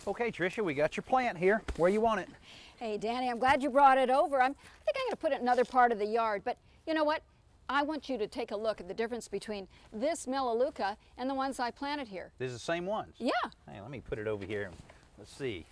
Okay, Tricia, we got your plant here. Where you want it? Hey, Danny, I'm glad you brought it over. I think I'm going to put it in another part of the yard, but you know what? I want you to take a look at the difference between this Melaleuca and the ones I planted here. These are the same ones? Yeah. Hey, let me put it over here. Let's see.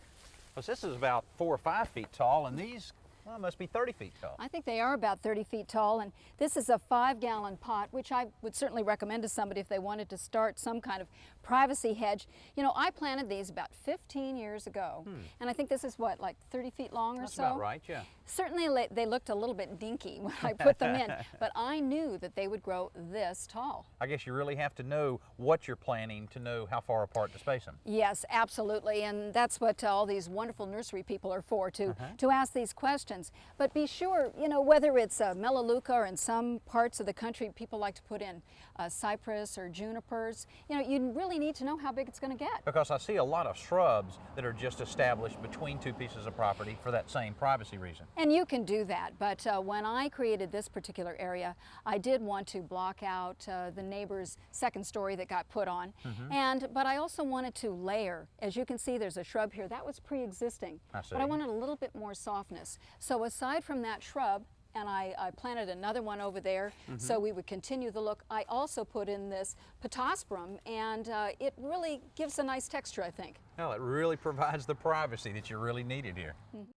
Well, this is about 4 or 5 feet tall, and these, well, must be 30 feet tall. I think they are about 30 feet tall, and this is a 5-gallon pot, which I would certainly recommend to somebody if they wanted to start some kind of privacy hedge. You know, I planted these about 15 years ago, and I think this is what, like 30 feet long or That's so? about right, yeah. Certainly they looked a little bit dinky when I put them in, but I knew that they would grow this tall. I guess you really have to know what you're planting to know how far apart to space them. Yes, absolutely, and that's what all these wonderful nursery people are for, to ask these questions. But be sure, you know, whether it's Melaleuca or in some parts of the country people like to put in cypress or junipers, you know, you really need to know how big it's going to get. Because I see a lot of shrubs that are just established between 2 pieces of property for that same privacy reason. And you can do that, but when I created this particular area, I did want to block out the neighbor's second story that got put on, but I also wanted to layer. As you can see, there's a shrub here. That was pre-existing, but I wanted a little bit more softness. So aside from that shrub, and I planted another one over there so we would continue the look, I also put in this Pittosporum, and it really gives a nice texture, I think. Well, it really provides the privacy that you really needed here.